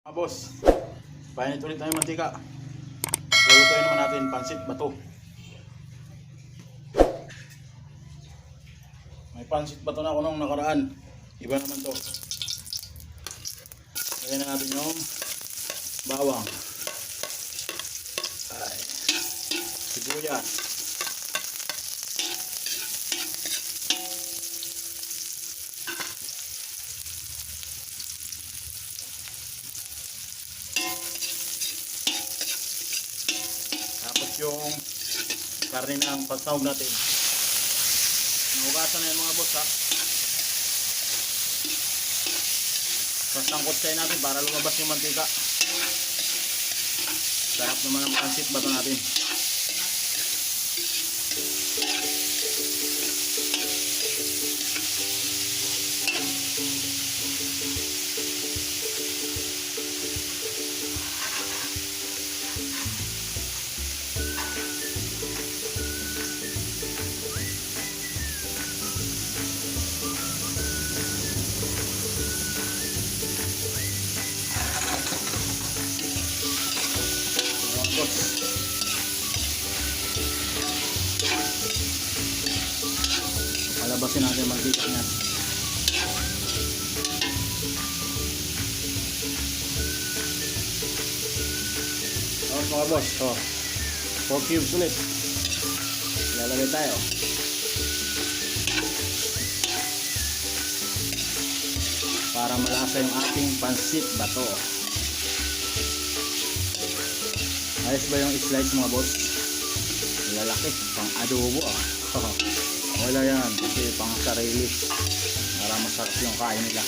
Mga boss, painit ulit tayo mantika. Lulutuin naman natin pansit bato. May pansit bato na ako nung nakaraan. Iba naman to. Lagyan na natin yung bawang, ay, sibuyas, tapos yung karne ng pasawag natin. Nahugasan na yan mga boss ha. Sasangkot tayo natin para lumabas yung mantika. Sarap naman ang pansit bato natin. Palabasin natin ang mantika niya. Tapos mga boss, 4 cubes ulit. Lalagay tayo. Para malasa yung ating pansit bato. Ayos ba yung slice mga boss? Lalaki, pang adobo ah. Wala yan, kasi pang sarili. Para masarap yung kain nila.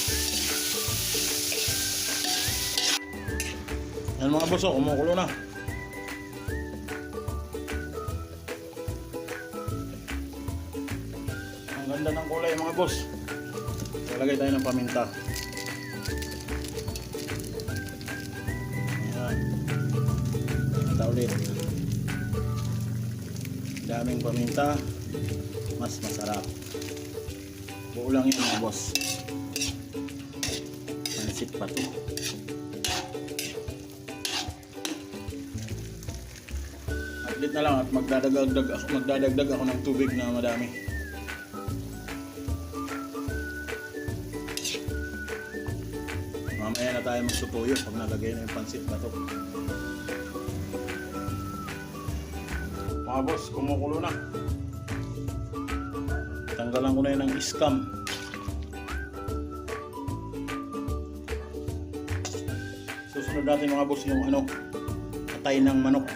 Yan mga boss, kumukulo na. Ang ganda ng kulay mga boss. Lalagay tayo ng paminta. Ayan. Paminta ulit. Daming paminta, mas masarap. Buo lang yan mga boss. Pansit bato. Update na lang at magdadagdag ako ng tubig na madami. Mamaya na tayo magsutuyo pag nalagay na yung pansit bato. Mga boss, kumukulo na. Tanggalan ko na yun ng scum. Susunod natin mga boss yung atay ng manok.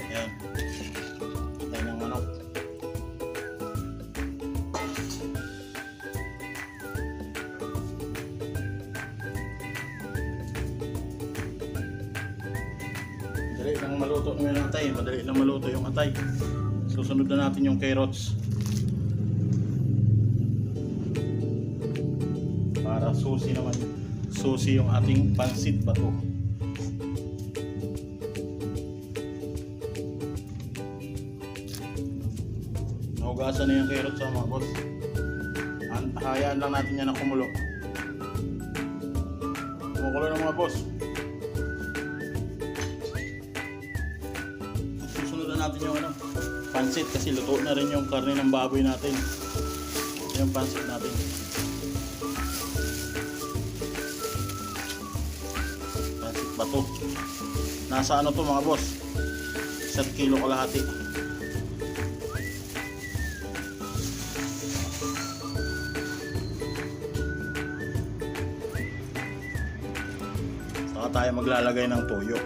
Ayan, atay ng manok. Madali lang maluto yung atay. Madali lang maluto yung atay. Susunod na natin yung carrots. Para susi naman. Susi yung ating pansit bato. Nahugasan na yung carrots mga boss. Hayaan lang natin yan na kumulo. Kumukulo na mga boss. Natin yung pansit kasi luto na rin yung karne ng baboy natin. Yung pansit natin. Pansit bato. Nasa to mga boss? 1 kilo kalahati. Saka tayo maglalagay ng toyo.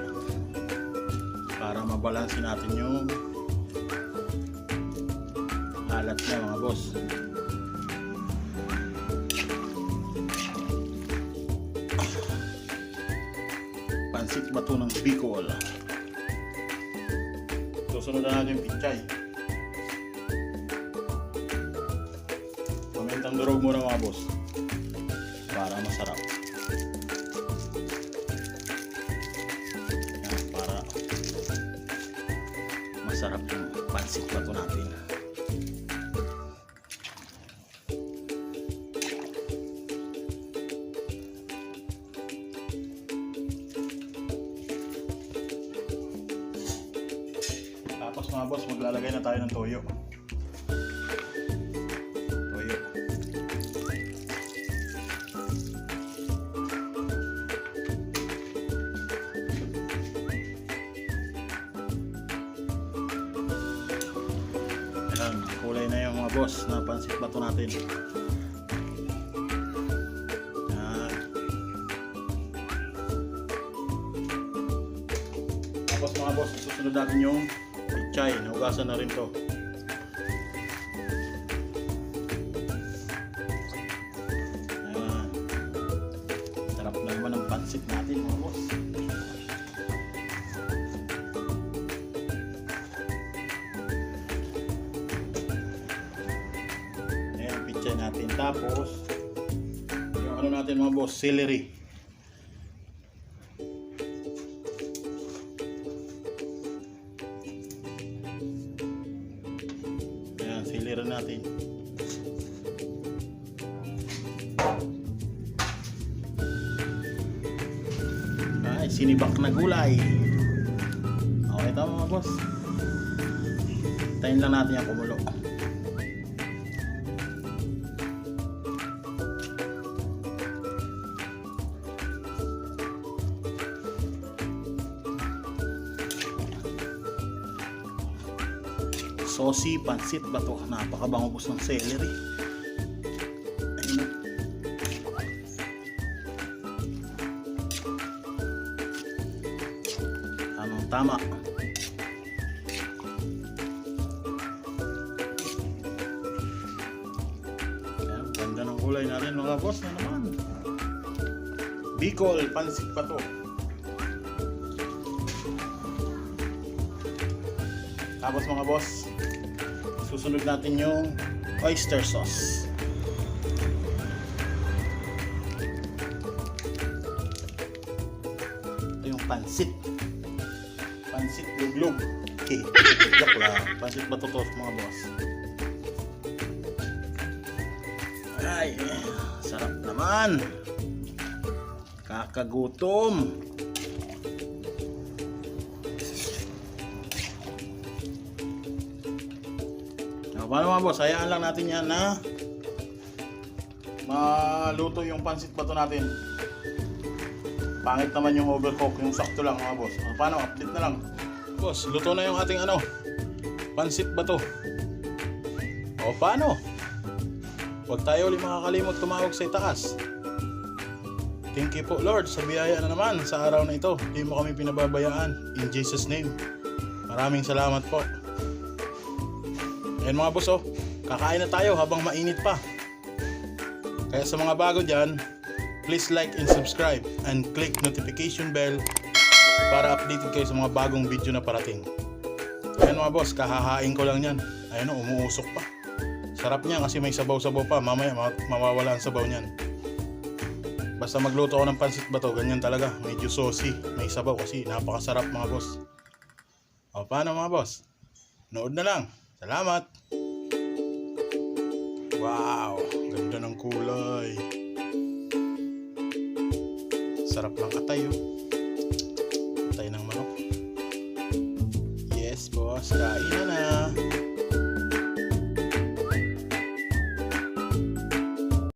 Para mabalansin natin yung alat niya mga boss. Pansit bato ng Bicol. Susunod na natin yung pichay. Pamintang durog muna mga boss para masarap. Masarap yung pansit bato natin. mga boss, maglalagay na tayo ng toyo. Toyo. Ayan, kulay na yung mga boss na pansit bato natin. Ayan. Tapos mga boss, susunod natin yung pichay. Naugasan na rin to. Ayan. Sarap na naman ang pansit natin mga boss. Ayan, pichay natin. Tapos yung ano natin mga boss, celery. Ayan, celery natin. Ay, sinibak na gulay. Okay, tama mga boss. Tayin lang natin yung kumulo. Saucy pansit bato. Napakabango boss ng celery. Ayun. Tamang tama. Ayan, ganda ng kulay natin mga boss na naman. Bicol pansit bato. Tapos mga boss, susunod natin yung oyster sauce. Ito yung pansit. Pansit luglug. Okay. Joke lang. Pansit ba totoo mga boss? Ay, sarap naman. Kakagutom. Paano mga boss, hayaan lang natin yan na maluto yung pansit bato natin. Pangit naman yung overcook, yung sakto lang mga boss. Paano, update na lang. Boss, luto na yung ating pansit bato. O paano? Huwag tayo ulit makakalimot tumawag sa itaas. Thank you po Lord sa biyaya na naman sa araw na ito. Hindi mo kami pinababayaan. In Jesus name. Maraming salamat po. Ayan mga boss, kakain na tayo habang mainit pa. Kaya sa mga bago dyan, please like and subscribe and click notification bell para updated kayo sa mga bagong video na parating. Ayan mga boss, kahahain ko lang yan. Ayan umuusok pa. Sarap niya kasi may sabaw-sabaw pa. Mamaya mawawala ang sabaw niyan. Basta magluto ako ng pansit bato, ganyan talaga. Medyo saucy, may sabaw kasi napakasarap mga boss. O paano mga boss? Nood na lang. Salamat! Wow! Ganda ng kulay. Sarap ng atay, Atay ng manok.